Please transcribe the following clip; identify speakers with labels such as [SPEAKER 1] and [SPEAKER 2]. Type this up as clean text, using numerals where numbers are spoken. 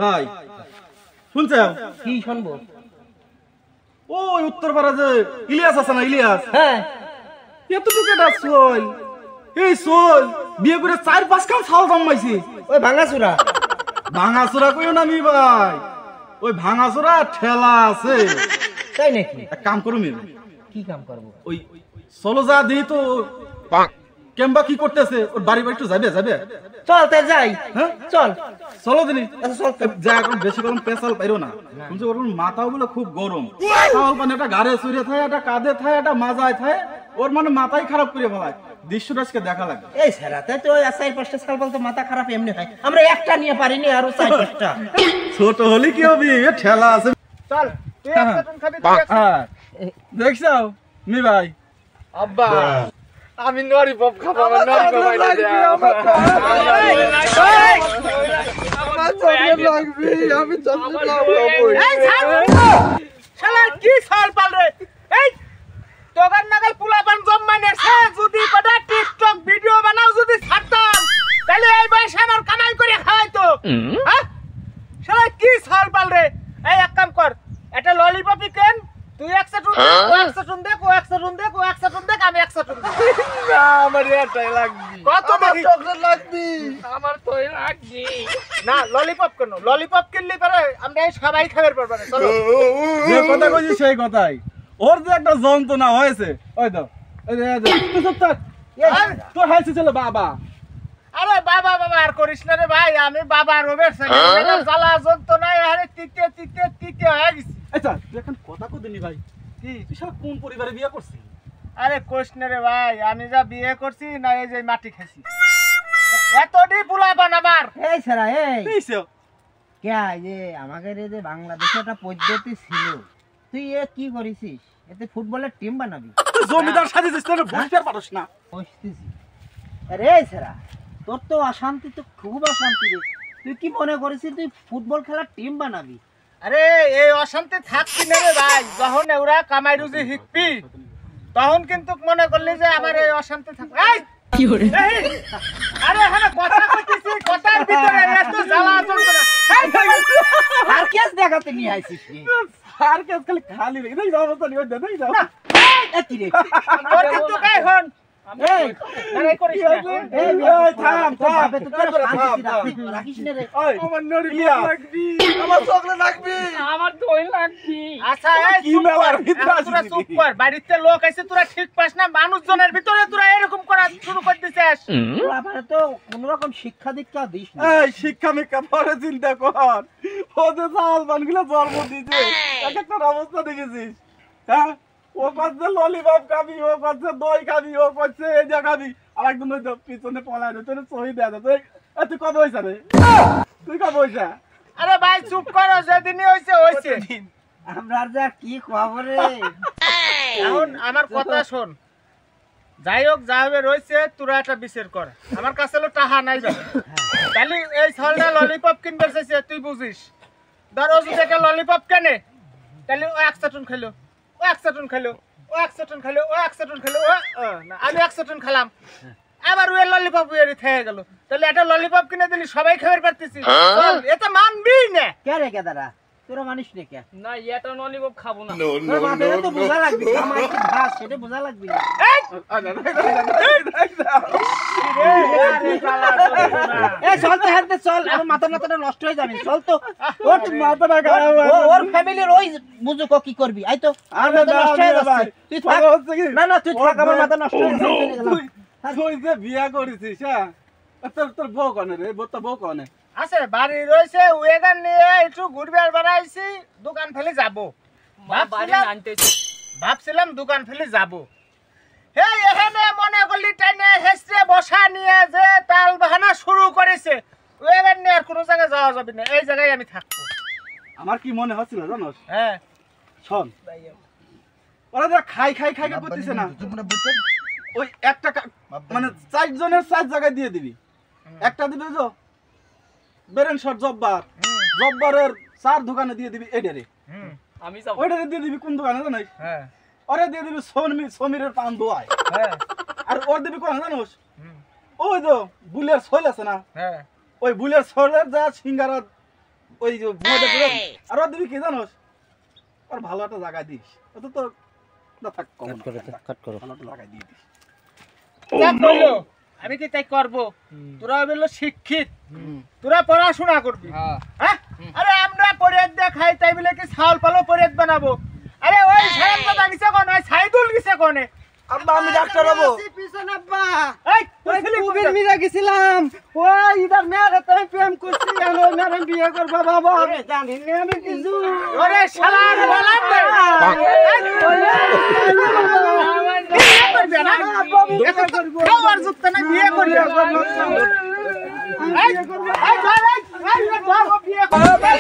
[SPEAKER 1] ভাই শুনছো
[SPEAKER 2] কি শুনবো?
[SPEAKER 1] ওই উত্তরপাড়া যে ইলিয়াস আছে না, ইলিয়াস,
[SPEAKER 2] হ্যাঁ
[SPEAKER 1] এতটুকু একটা সোল, এই সোল বিয়ে করে 4-5 কাম ছাও জন্মাইছি।
[SPEAKER 2] ওই ভাঙাচুরা
[SPEAKER 1] ভাঙাচোরা কইও না মি ভাই, ওই ভাঙাচোরা ঠেলা আছে।
[SPEAKER 2] তাই নাকি?
[SPEAKER 1] এক কাম করুম,
[SPEAKER 2] কি কাম করবো?
[SPEAKER 1] ওই চলো যা দিই তো কেমবা কি করতেছে, ওর বাড়ি বাড়ি একটু যাবে যাবে।
[SPEAKER 2] চল তাই যাই।
[SPEAKER 1] হ্যাঁ
[SPEAKER 2] চল
[SPEAKER 1] চলো দিনি।
[SPEAKER 2] চল
[SPEAKER 1] যা এখন বেশি গরম পেশাল পাইরো না, কিন্তু ওর মাথাও গুলো খুব গরম। তাও মানে একটা গাড়ে চুরে থাকে, একটা কাঁধে থাকে, একটা মাজায় থাকে, ওর মানে মাথাই খারাপ করে ফেলায়। দৃশ্যটাকে দেখা লাগে।
[SPEAKER 2] এই সেরাতে তো 4-5টা সাল বলতে মাথা খারাপ এমনি হয়, আমরা একটা নিয়ে পারিনি আরো 4-5টা।
[SPEAKER 1] ছোট হলে কি হবে, ঠেলা আছে।
[SPEAKER 2] চল তুই একটা টন খাবি, তুই একটা।
[SPEAKER 1] দেখছো মি ভাই,
[SPEAKER 3] আব্বা আমি নরি পপ খাবো, আমার নরি পপ লাগবে, আমার চকলেট লাগবে, আমি চকলেট খাবো।
[SPEAKER 2] এই শালা কি সাল পাল রে, এই তোগার নাগাল পুলাপান জম্মানেছে, যদি কটা টিকটক ভিডিও বানাও যদি ছাড়তাম তাহলে এই বয়সে আমার কামাই করে খাওয়াইতো। হ্যাঁ শালা কি সাল পাল রে। এই এক কাম কর, একটা ললিপপই কেন, তুই 1 সেটুন দে, ও 1 সেটুন দে, ও 1 সেটুন দে, ও 1 সেটুন দে, আমি 1 সেটুন দে।
[SPEAKER 3] না আমার এটাই লাগবে,
[SPEAKER 2] কত দেখি
[SPEAKER 3] চকলেট লাগবে, আমার তোই লাগবে
[SPEAKER 2] না। ললিপপ কেন, ললিপপ কিনলি পারে আমরা এই সবাই খাবার পারবো না। চলো
[SPEAKER 1] যে কথা কইছি সেই কথাই, ওর যে একটা যন্ত্রণা হয়েছে। ওই তো ওই যে তুই চুপ থাক, তোর হাসি ছিল বাবা।
[SPEAKER 2] আরে বাবা বাবা আর করিস না রে ভাই, আমি বাবা রবের সাথে জ্বালা যন্ত্রণায় আরে তিতে তিতে তিতে হয়ে গেছি।
[SPEAKER 1] আচ্ছা তুই এখন কথা কদিনি ভাই,
[SPEAKER 2] কি
[SPEAKER 1] তুই সারা কোন পরিবারে বিয়ে করছিস?
[SPEAKER 2] আরে কোশ না রে ভাই, আমি যা বিয়ে করছি না এই যে মাটি খাইছি, এতটি পোলাপান আমার।
[SPEAKER 4] এই সারা এই
[SPEAKER 1] এইসো
[SPEAKER 4] কে যে আমাদের এই যে বাংলাদেশে একটা পদ্ধতি ছিল, তুই এ কি করিস? এতে ফুটবলের টিম বানাবি?
[SPEAKER 1] তুই জমিদার সাথে যাস না, বুঝতে পারছ না।
[SPEAKER 4] বসতেছি। আরে এই সারা, তোর তো অশান্তি, তো খুব অশান্তি রে। তুই কি মনে করিস তুই ফুটবল খেলার টিম বানাবি?
[SPEAKER 2] আরে এই অশান্তি থাকছি না রে ভাই, যখন ওরা কামাই রুজি শিখবি তখন কিন্তু মনে করলি যে আমার এই অশান্তি থাকবে। এই কি হরে, আরে এখানে কথা কইতেছি, কথার ভিতরে এত জ্বালা যন্ত্রণা।
[SPEAKER 4] আর কেস দেখাতে নিয়ে আইছিস রে?
[SPEAKER 1] আর কাজ খালি খালি রে, এই অবস্থা নিয়ে দেন এই দাও।
[SPEAKER 4] এ কি রে?
[SPEAKER 2] তোর কিন্তু গায় হন
[SPEAKER 4] এই
[SPEAKER 2] লড়াই করিস না।
[SPEAKER 4] এই
[SPEAKER 1] এই থাম থাম,
[SPEAKER 4] আবে তো তোর শান্তি রাখিস না রে।
[SPEAKER 1] ওই
[SPEAKER 3] আমার নরি
[SPEAKER 1] ইলিয়াস,
[SPEAKER 3] পপ লাগবে, আমার চকলেট লাগবে, আমার দই লাগবে।
[SPEAKER 2] আচ্ছা এই
[SPEAKER 1] কি
[SPEAKER 2] চুপ
[SPEAKER 1] মেলার
[SPEAKER 2] কর,
[SPEAKER 1] ভিতরে
[SPEAKER 2] এখন তোরা
[SPEAKER 1] আসিস
[SPEAKER 2] চুপ
[SPEAKER 1] নাকি?
[SPEAKER 2] কর, বাড়িতে লোক আছে তোরা ঠিক পাস না, মানুষজনের ভিতরে তোরা এরকম করা শুরু করে দিছিস।
[SPEAKER 4] আবার তো কোন রকম শিক্ষা দীক্ষা দিস না।
[SPEAKER 1] এই শিক্ষা মিক্ষা পরে চিন্তা কর, ওদের চাল বানগুলো জন্ম দিতে এক একটা অবস্থা দেখেছিস। হ্যাঁ ও করছে ললিপপ খাবি, ও করছে দই খাবি, ও করছে এই যা খাবি, আর একদম ওই তো পিছনে পলায় রে, তোর সহি দেয়া তুই। তুই কবে হয়েছে রে, তুই কবে হয়েছে?
[SPEAKER 2] আরে ভাই চুপ করো, যেদিনই হইছে হইছে।
[SPEAKER 4] আমরা যা কি খবরে।
[SPEAKER 2] এখন আমার কথা শোন, যাই হোক যা হবে রয়েছে, তোরা একটা বিচার কর। আমার কাছে হলো টাকা নাই যাবে, তাহলে এই ছলটা ললিপপ কিনবে চাইছে, তুই বুঝিস। ধর ও যদি একটা ললিপপ কেনে, তাহলে ও 1 সেটুন খেলো, ও 1 সেটুন খেলো, ও 1 সেটুন খেলো, ও 1 সেটুন খেলো, না আমি 1 সেটুন খেলাম, আবার ওই ললিপপ উড়ে থেকে গেল। তাহলে একটা ললিপপ কিনে দিলি সবাই খাবার পারতেছি, চল এটা মানবি না।
[SPEAKER 4] কে রে কেদারা, তোরা মানিস নে কে?
[SPEAKER 3] না এটা ললিপপ খাবো না।
[SPEAKER 4] তোর বাপেরে তো বোঝা লাগবে, আমার কি ভাস সেটা বোঝা লাগবে না। এ চল তো হাঁটতে চল, আমার মাথা মাথাটা নষ্ট হয়ে যাবে। চল তো, ওর
[SPEAKER 1] মাথাটা খারাপ হয়ে
[SPEAKER 4] ও- ওর ফ্যামিলির ওই বুঝো কি করবি। আই তো আমার মাথা নষ্ট হয়ে যাচ্ছে। তুই থাক, না না তুই থাক, আমার মাথা নষ্ট হয়ে যাচ্ছে। চলে গেলাম।
[SPEAKER 1] তুই যে বিয়া করেছিস, হ্যাঁ তোর তোর বউ কনে রে, বউ তো বউ কনে?
[SPEAKER 2] আছে বাড়ি রয়েছে, ওয়েগান নিয়ে একটু ঘুরবার বেড়াইছি, দোকান ফেলে যাবো ভাবছিলাম দোকান ফেলে যাবো। এই এখানে মনে করলি টাইনে হেসে বসা নিয়ে যে তাল বাহানা শুরু করেছে, ওয়েগান নিয়ে আর কোনো জায়গায় যাওয়া যাবে না, এই জায়গায় আমি থাকবো।
[SPEAKER 1] আমার কি মনে হচ্ছিল জানোস?
[SPEAKER 2] হ্যাঁ
[SPEAKER 1] শোন, ওরা যা খাই খাই খাই করতেছে না, ওই একটা মানে 4 জনের 4 জায়গায় দিয়ে দিবি। একটা দিবি তো বেরেন শট জব্বার, জব্বারের 4 দোকানে দিয়ে দিবি এডারে,
[SPEAKER 3] আমি যাব,
[SPEAKER 1] ওইটারে দিয়ে দিবি কোন দোকানে জানিস?
[SPEAKER 2] হ্যাঁ
[SPEAKER 1] ওরে দিয়ে দিবি সমীরের পান দোয়ায়।
[SPEAKER 2] হ্যাঁ
[SPEAKER 1] আর ওর দিবি কোন জানোস? ওই তো বুলের সোল আছে না,
[SPEAKER 2] হ্যাঁ
[SPEAKER 1] ওই বুলের সোলের যা সিঙ্গারা ওই যে ভুঁড়ে পুরো আর ও দিবি কি জানোস আর ভালো একটা জায়গা দিস অত তো না থাক কম
[SPEAKER 4] কাট করো
[SPEAKER 1] ভালো একটা জায়গা দিয়ে দিস
[SPEAKER 2] দেখ বললো, আমি কি তাই করবো? তোরা বললো শিক্ষিত, তোরা পড়াশোনা করবি। হ্যাঁ? আরে আমরা পরেদ দিয়ে খাই তাই বলে কি ছাল পালো পরেদ বানাবো? আরে ওই সাহেব কথা গেছে কোনে, ওই সাইদুল গেছে কোনে?
[SPEAKER 1] আব্বা আমি ডাক্তার হবো
[SPEAKER 4] পিছনে আব্বা
[SPEAKER 2] এই তুই ছেলে
[SPEAKER 4] কুবির মিরা গেছিলাম ওই ইদার মেয়ের তুমি প্রেম করছি কেন মেয়ের বিয়ে করবা বাবা জানি না আমি কিছু
[SPEAKER 2] ওরে শালার বলার দে। বিয়ে করবি না? কেউ আর যুক্ত নাই, বিয়ে করবি। এই, এই, ধর, এই, ধর, ও বিয়ে করবি।